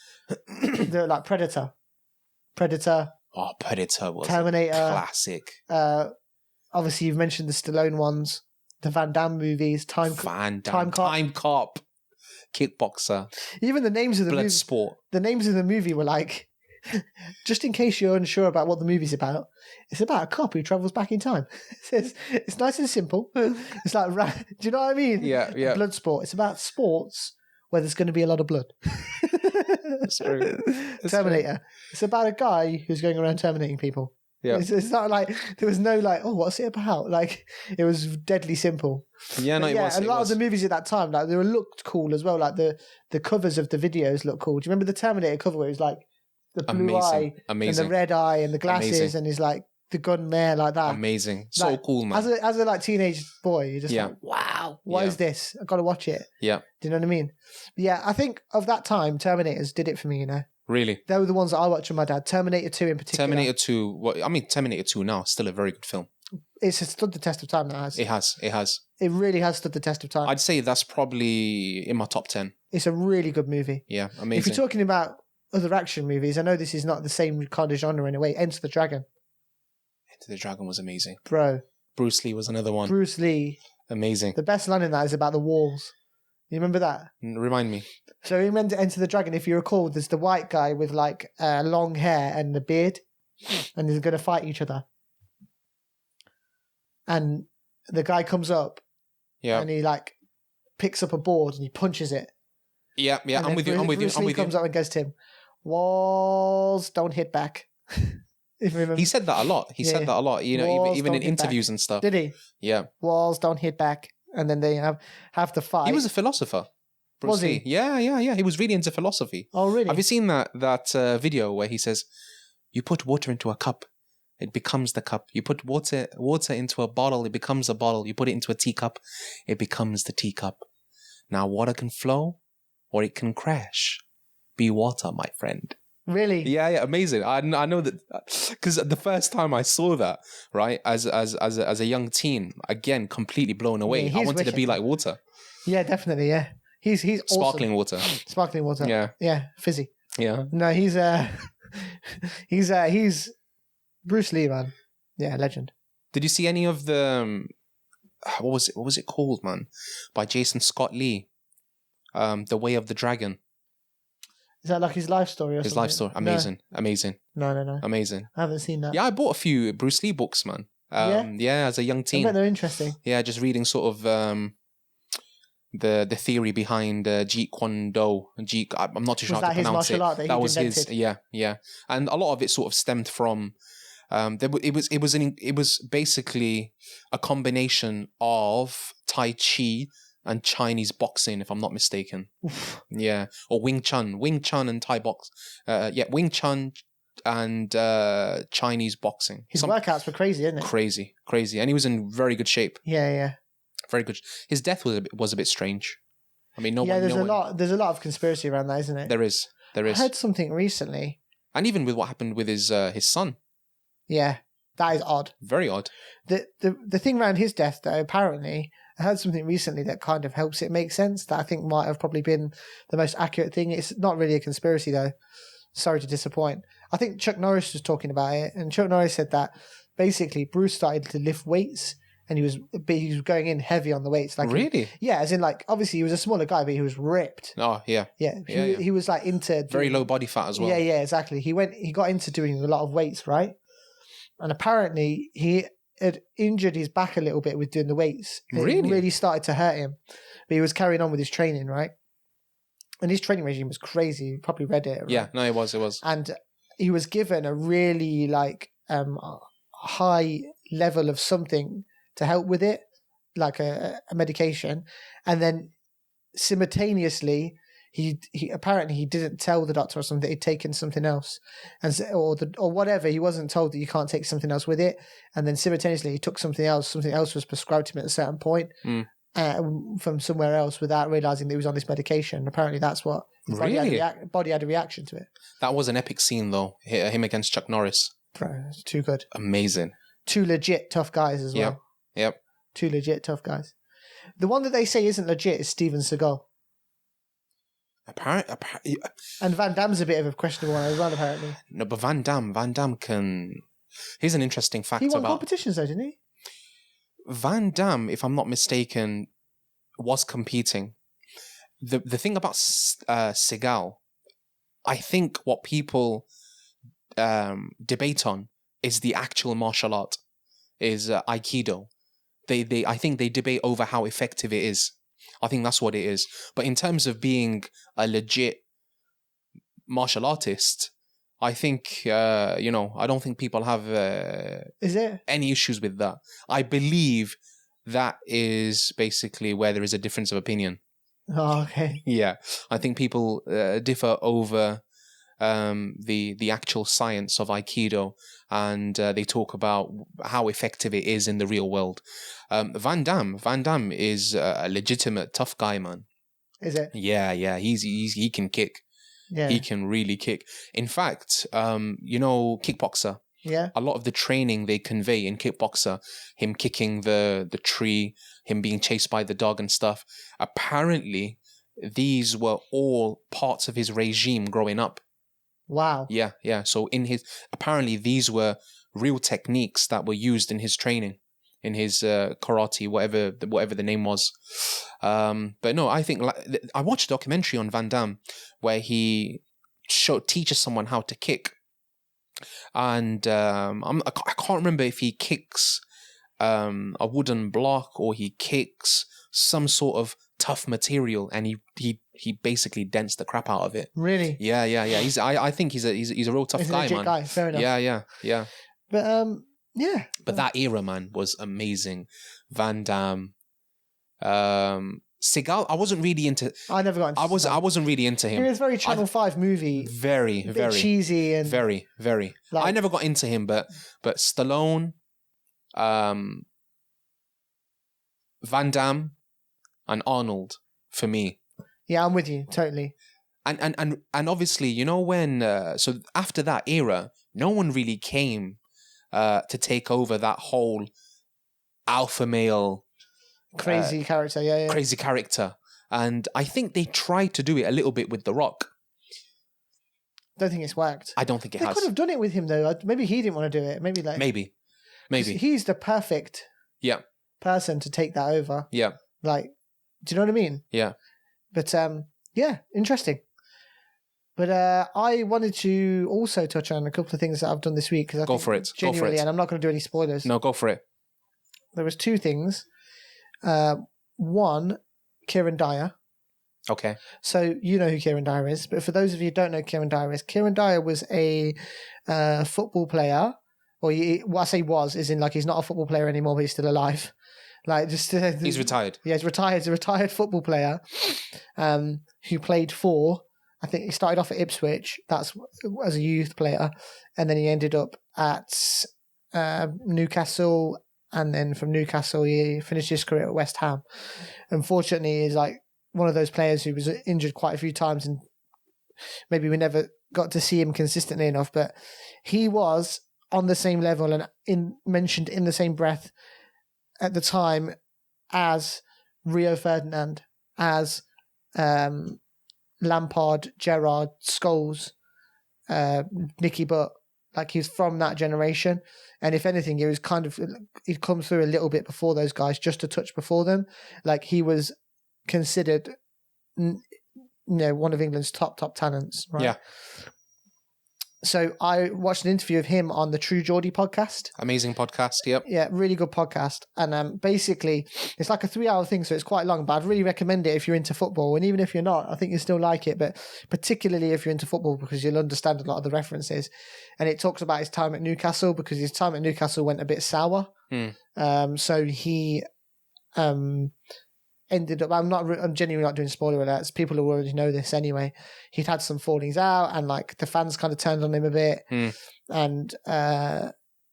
Predator. Oh, Predator was Terminator, classic. Obviously, you've mentioned the Stallone ones, the Van Damme movies, Time Cop, Kickboxer. Even the names of the movie, Bloodsport. The names of the movie were like, just in case you're unsure about what the movie's about, it's about a cop who travels back in time. It's nice and simple. It's like, do you know what I mean? Yeah. Bloodsport. It's about sports where there's going to be a lot of blood. That's true. Terminator. It's about a guy who's going around terminating people. Yeah. It's not like, there was no like, oh, what's it about? Like, it was deadly simple. Yeah, no, it was. A lot of the movies at that time, like, they looked cool as well. Like, the covers of the videos looked cool. Do you remember the Terminator cover where it was like, the blue eye and the red eye and the glasses and he's like the gun there like that. Amazing. So like, cool, man. As a like teenage boy, you're just like, wow, what is this? I've got to watch it. Yeah. Do you know what I mean? But yeah, I think of that time, Terminators did it for me, you know. Really? They were the ones that I watched with my dad. Terminator 2 in particular. Terminator 2, Terminator 2 now, still a very good film. It's stood the test of time, that has. It has. It really has stood the test of time. I'd say that's probably in my top 10. It's a really good movie. Yeah, amazing. If you're talking about other action movies, I know this is not the same kind of genre in a way. Enter the Dragon. Enter the Dragon was amazing. Bro. Bruce Lee was another one. Bruce Lee. Amazing. The best line in that is about the walls. You remember that? Remind me. So in Enter the Dragon, if you recall, there's the white guy with like long hair and a beard, and they're going to fight each other. And the guy comes up, and he like picks up a board and he punches it. Yeah, I'm with you. Bruce Lee comes up and goes to him, "Walls don't hit back." He said that a lot. He said that a lot. You know, Walls even in don't hit interviews back. and stuff. Did he? Yeah. Walls don't hit back, and then they have the fight. He was a philosopher. Bruce Was he? Lee. Yeah. He was really into philosophy. Oh, really? Have you seen that video where he says, "You put water into a cup, it becomes the cup. You put water into a bottle, it becomes a bottle. You put it into a teacup, it becomes the teacup. Now water can flow, or it can crash. Be water, my friend." Really? Yeah, amazing. I know that because the first time I saw that, right, as a young teen, again, completely blown away. Yeah, I wanted to be like water. Yeah, definitely. Yeah, he's sparkling awesome. Sparkling water. Yeah, fizzy. Yeah. No, he's Bruce Lee, man. Yeah, legend. Did you see any of the what was it called, man? By Jason Scott Lee, The Way of the Dragon. Is that like his life story or his something? life story? Amazing. No. Amazing. I haven't seen that. Yeah, I bought a few Bruce Lee books, man. Yeah, as a young teen. I bet they're interesting. Yeah, just reading sort of the theory behind Jeet Kune Do. I'm not too sure how to pronounce it. That was invented? his. Yeah, and a lot of it sort of stemmed from. It was basically a combination of Tai Chi and Chinese boxing, if I'm not mistaken. Oof. Yeah, or Wing Chun and Thai box. Wing Chun and Chinese boxing. His workouts were crazy, isn't it? Crazy, and he was in very good shape. Yeah. Very good. His death was a bit strange. I mean, there's a lot of conspiracy around that, isn't it? There is. I heard something recently, and even with what happened with his son. Yeah, that is odd. Very odd. The thing around his death, though, apparently, I heard something recently that kind of helps it make sense. That I think might have probably been the most accurate thing. It's not really a conspiracy, though. Sorry to disappoint. I think Chuck Norris was talking about it, and Chuck Norris said that basically Bruce started to lift weights, and he was going in heavy on the weights. Like really? As in like obviously he was a smaller guy, but he was ripped. Oh yeah. He was like into very low body fat as well. Yeah, exactly. He got into doing a lot of weights, right? And apparently he had injured his back a little bit with doing the weights. Really? It really started to hurt him, but he was carrying on with his training, right? And his training regime was crazy. You probably read it. Right? Yeah, no, it was. And he was given a really like high level of something to help with it, like a medication, and then simultaneously he apparently he didn't tell the doctor or something that he'd taken something else, and or whatever. He wasn't told that you can't take something else with it, and then simultaneously he took something else. Something else was prescribed to him at a certain point from somewhere else without realizing that he was on this medication. Apparently, that's what his body had a reaction to it. That was an epic scene, though. Him against Chuck Norris. Bro, it's too good. Amazing. Two legit tough guys as well. Yep. Two legit tough guys. The one that they say isn't legit is Steven Seagal. Apparently. And Van Damme's a bit of a questionable one as well, apparently. No, but Van Damme can... Here's an interesting fact about... He won competitions though, didn't he? Van Damme, if I'm not mistaken, was competing. The thing about Seagal, I think what people debate on is the actual martial art, is Aikido. I think they debate over how effective it is. I think that's what it is. But in terms of being a legit martial artist, I think, I don't think people have is it? Any issues with that. I believe that is basically where there is a difference of opinion. Oh, okay. Yeah. I think people differ over the actual science of Aikido, and they talk about how effective it is in the real world. Van Damme is a legitimate tough guy, man. Is it? Yeah. He can kick. Yeah. He can really kick. In fact, kickboxer. Yeah. A lot of the training they convey in kickboxer, him kicking the tree, him being chased by the dog and stuff. Apparently, these were all parts of his regime growing up. Wow. Yeah. So apparently these were real techniques that were used in his training, in his karate, whatever the name was. But no, I think I watched a documentary on Van Damme where he teaches someone how to kick, and I can't remember if he kicks a wooden block or he kicks some sort of tough material, and he basically dents the crap out of it. Really? Yeah. I think he's a real tough guy, man. Guy. Fair enough. Yeah. But yeah. But that era, man, was amazing. Van Damme, Seagal. I wasn't really into. I never got into. I wasn't really into him. It was very Channel 5 movie. Very cheesy and very. Like, I never got into him, but Stallone, Van Damme, and Arnold for me. Yeah, I'm with you totally. And obviously, when so after that era, no one really came to take over that whole alpha male crazy character. Yeah. Crazy character. And I think they tried to do it a little bit with The Rock. Don't think it's worked. I don't think it has. They could have done it with him though. Maybe he didn't want to do it. Maybe. He's the perfect person to take that over. Yeah. Like, do you know what I mean? Yeah. But yeah, interesting. But I wanted to also touch on a couple of things that I've done this week. Go for it. And I'm not going to do any spoilers. No, go for it. There was two things. One, Kieran Dyer. Okay. So you know who Kieran Dyer is, but for those of you who don't know who Kieran Dyer is, Kieran Dyer was a football player, or what I say was, is in like he's not a football player anymore, but he's still alive. Like he's retired. Yeah, he's retired. He's a retired football player who played for. I think he started off at Ipswich. That's as a youth player, and then he ended up at Newcastle, and then from Newcastle he finished his career at West Ham. Unfortunately, he's like one of those players who was injured quite a few times, and maybe we never got to see him consistently enough. But he was on the same level and mentioned in the same breath at the time as Rio Ferdinand, as Lampard, Gerrard, Scholes, Nicky Butt, Like he was from that generation, and if anything, he was he'd come through a little bit before those guys, just a touch before them. Like he was considered, one of England's top talents, right? Yeah. So I watched an interview of him on the True Geordie podcast. Amazing podcast, yep. Yeah, really good podcast. And basically, it's like a 3-hour thing, so it's quite long, but I'd really recommend it if you're into football. And even if you're not, I think you still like it, but particularly if you're into football, because you'll understand a lot of the references. And it talks about his time at Newcastle, because his time at Newcastle went a bit sour. So he ended up, I'm genuinely not doing spoiler alerts. People who already know this anyway. He'd had some fallings out, and like the fans kind of turned on him a bit. And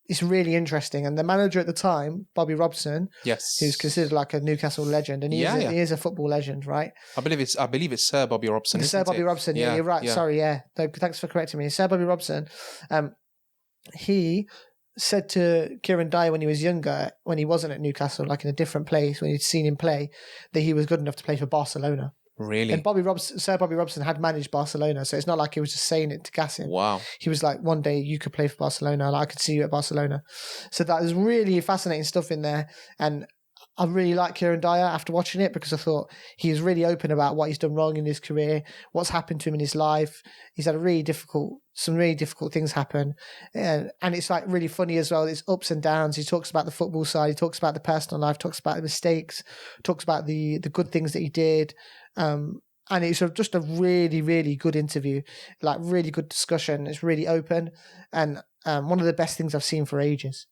it's really interesting. And the manager at the time, Bobby Robson, yes, who's considered like a Newcastle legend, and he is a football legend, right? I believe it's Sir Bobby Robson. Sir Bobby Robson, yeah, you're right. Yeah. Sorry, yeah. No, thanks for correcting me. Sir Bobby Robson. He said to Kieran Dyer when he was younger, when he wasn't at Newcastle, like in a different place, when he'd seen him play, that he was good enough to play for Barcelona. Really? And Sir Bobby Robson had managed Barcelona, so it's not like he was just saying it to gas him. Wow. He was like, one day you could play for Barcelona, like I could see you at Barcelona. So that was really fascinating stuff in there. And I really like Kieran Dyer after watching it, because I thought he was really open about what he's done wrong in his career, what's happened to him in his life. He's had some really difficult things happen. And it's like really funny as well. It's ups and downs. He talks about the football side. He talks about the personal life, talks about the mistakes, talks about the good things that he did. And it's just a really, really good interview, like really good discussion. It's really open. And one of the best things I've seen for ages.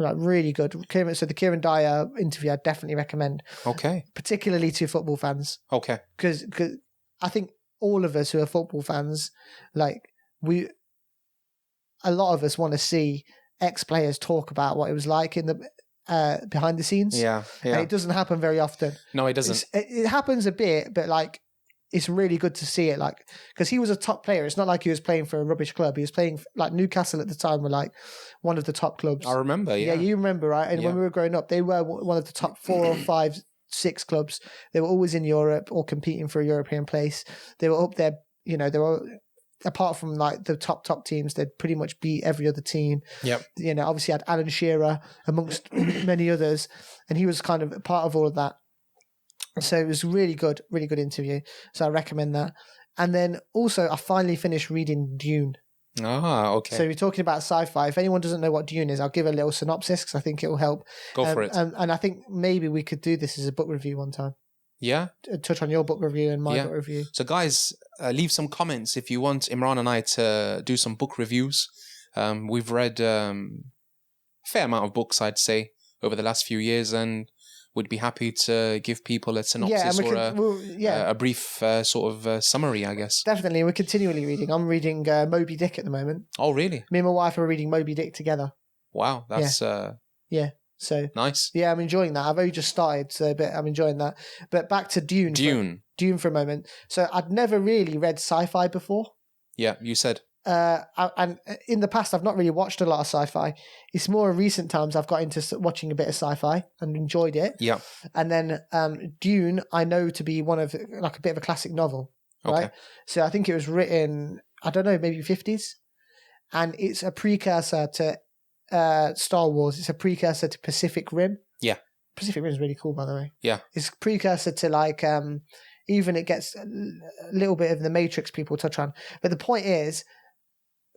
Like really good. So the Kieran Dyer interview, I definitely recommend. Okay. Particularly to football fans. Okay. Because I think all of us who are football fans, like a lot of us want to see ex-players talk about what it was like in the behind the scenes. Yeah. And it doesn't happen very often. No, it doesn't. It happens a bit, but like it's really good to see it, like, because he was a top player. It's not like he was playing for a rubbish club. He was playing like Newcastle at the time were like one of the top clubs. I remember, yeah. Yeah, you remember, right? And when we were growing up, they were one of the top 4 or 5, 6 clubs. They were always in Europe or competing for a European place. They were up there, they were, apart from like the top teams, they'd pretty much beat every other team. Yep. Obviously had Alan Shearer amongst many others, and he was kind of a part of all of that. So it was really good interview. So I recommend that. And then also I finally finished reading Dune. Ah, okay. So we're talking about sci-fi. If anyone doesn't know what Dune is, I'll give a little synopsis because I think it will help. Go for it. And I think maybe we could do this as a book review one time. Yeah. Touch on your book review and my book review. So guys, leave some comments if you want Imran and I to do some book reviews. We've read a fair amount of books, I'd say, over the last few years, and would be happy to give people a synopsis a brief sort of summary, I guess. Definitely. We're continually reading. I'm reading Moby Dick at the moment. Oh, really? Me and my wife are reading Moby Dick together. Wow. That's... So nice. Yeah, I'm enjoying that. I've only just started, but I'm enjoying that. But back to Dune. Dune for a moment. So I'd never really read sci-fi before. Yeah, you said. And in the past, I've not really watched a lot of sci-fi. It's more recent times I've got into watching a bit of sci-fi and enjoyed it. Yeah. And then Dune, I know to be one of like a bit of a classic novel, right? Okay. So I think it was written, I don't know, maybe 50s, and it's a precursor to Star Wars. It's a precursor to Pacific Rim. Yeah. Pacific Rim is really cool, by the way. Yeah. It's precursor to like even it gets a little bit of the Matrix people touch on, but the point is,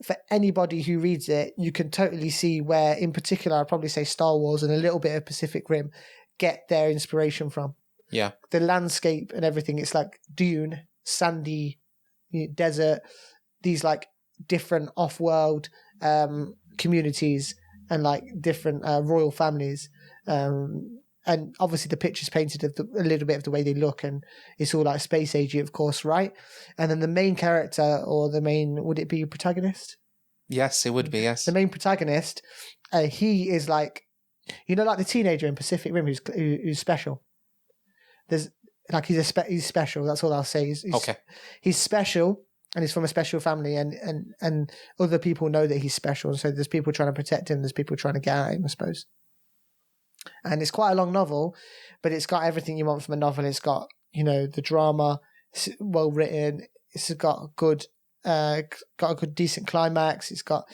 for anybody who reads it, you can totally see where, in particular, I'd probably say Star Wars and a little bit of Pacific Rim get their inspiration from. Yeah. The landscape and everything, it's like dune, sandy, desert, these like different off-world communities and like different royal families. And obviously the picture's painted of a little bit of the way they look, and it's all like space agey, of course, right? And then the main character, or would it be a protagonist? Yes, it would be, yes. The main protagonist, he is like, like the teenager in Pacific Rim who's special. There's like, he's special, that's all I'll say. He's special, and he's from a special family, and other people know that he's special, and so there's people trying to protect him, there's people trying to get at him, I suppose. And it's quite a long novel, but it's got everything you want from a novel. It's got, the drama, it's well written, it's got good got a good decent climax. It's got,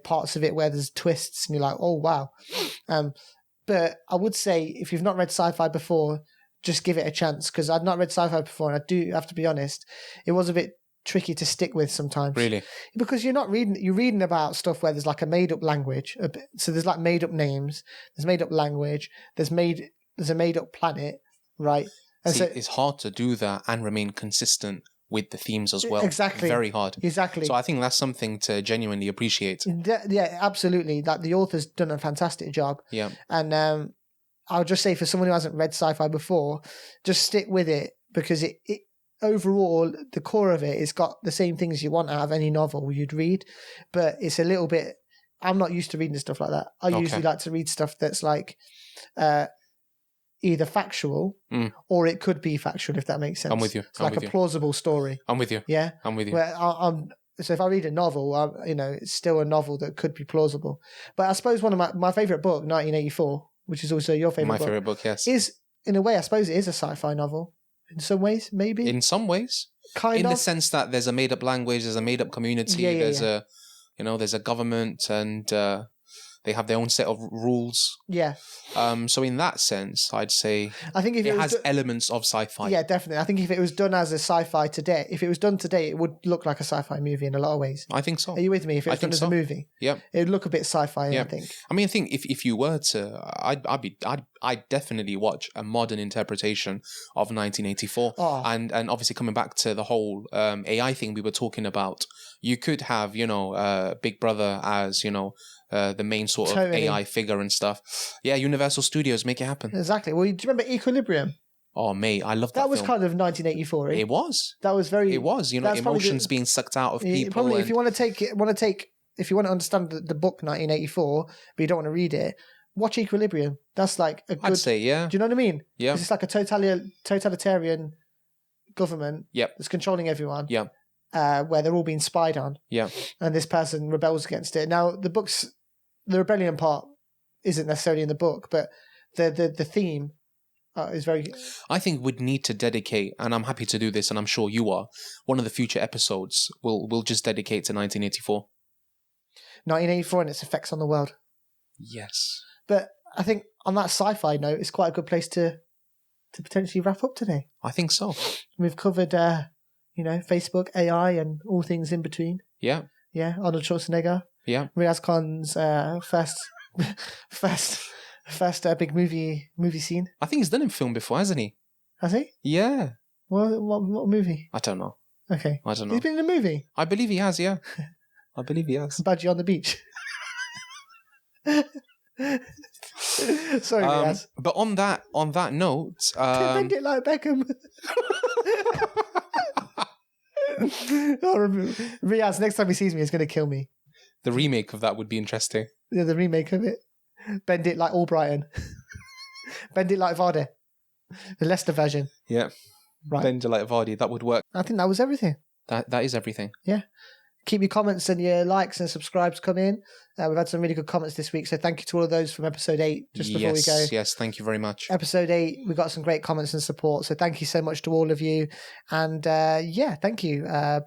parts of it where there's twists and you're like, oh wow. But I would say if you've not read sci-fi before, just give it a chance, because I'd not read sci-fi before, and I do have to be honest, it was a bit tricky to stick with sometimes. Really? Because you're reading about stuff where there's like a made up language. So there's like made up names, there's made up language, there's a made up planet, right? And See, it's hard to do that and remain consistent with the themes as well. Exactly. Very hard. Exactly. So I think that's something to genuinely appreciate. Yeah, absolutely. That the author's done a fantastic job. Yeah. And I'll just say, for someone who hasn't read sci-fi before, just stick with it, because it overall, the core of it, it's got the same things you want out of any novel you'd read, but it's a little bit, I'm not used to reading stuff like that. I usually like to read stuff that's like either factual or it could be factual, if that makes sense. I'm with you. It's like a plausible story. I'm with you. Yeah? I'm with you. So if I read a novel, it's still a novel that could be plausible. But I suppose one of my favourite book, 1984, which is also your favourite book. My favourite book, yes. Is, in a way, I suppose it is a sci-fi novel. In some ways, maybe. In some ways. In the sense that there's a made-up language, there's a made-up community, there's a government, and they have their own set of rules. Yeah. So in that sense, I'd say I think if it has elements of sci-fi. Yeah, definitely. I think if it was done as a sci-fi today, if it was done today, it would look like a sci-fi movie in a lot of ways. I think so. Are you with me? If it was done as a movie, yeah, it would look a bit sci-fi. Yeah. I think. I mean, I think if you were to, I'd definitely watch a modern interpretation of 1984. Oh. And obviously coming back to the whole AI thing we were talking about, you could have Big Brother as the main sort of AI figure and stuff. Yeah, Universal Studios, make it happen. Exactly. Well, do you remember Equilibrium? Oh, mate, I love that. That was film. kind of 1984. It was. That was very. It was. Emotions being sucked out of people. Probably, if you want to understand the book 1984, but you don't want to read it, watch Equilibrium. That's like a good. I'd say, yeah. Do you know what I mean? Yeah. It's like a totalitarian government. Yep. That's controlling everyone. Yeah. Where they're all being spied on. Yeah. And this person rebels against it. Now, the rebellion part isn't necessarily in the book, but the theme is very. I think we'd need to dedicate, and I'm happy to do this, and I'm sure you are. One of the future episodes we'll just dedicate to 1984. 1984 and its effects on the world. Yes. But I think on that sci-fi note, it's quite a good place to potentially wrap up today. I think so. We've covered, Facebook, AI, and all things in between. Yeah. Yeah. Arnold Schwarzenegger. Yeah. Riaz Khan's first big movie scene. I think he's done a film before, hasn't he? Has he? Yeah. What movie? I don't know. Okay. I don't know. He's been in a movie? I believe he has, yeah. I believe he has. Badgie on the Beach. Sorry, Riaz. But on that note... Bend it like Beckham. Riaz, next time he sees me, he's going to kill me. The remake of that would be interesting. Yeah, the remake of it. Bend it like Albrighton. Bend it like Vardy. The Leicester version. Yeah. Right. Bend it like Vardy. That would work. I think that was everything. That is everything. Yeah. Keep your comments and your likes and subscribes coming. We've had some really good comments this week, so thank you to all of those from episode 8. Just before we go. Yes, thank you very much. Episode 8, we got some great comments and support, so thank you so much to all of you. And thank you. Peace out.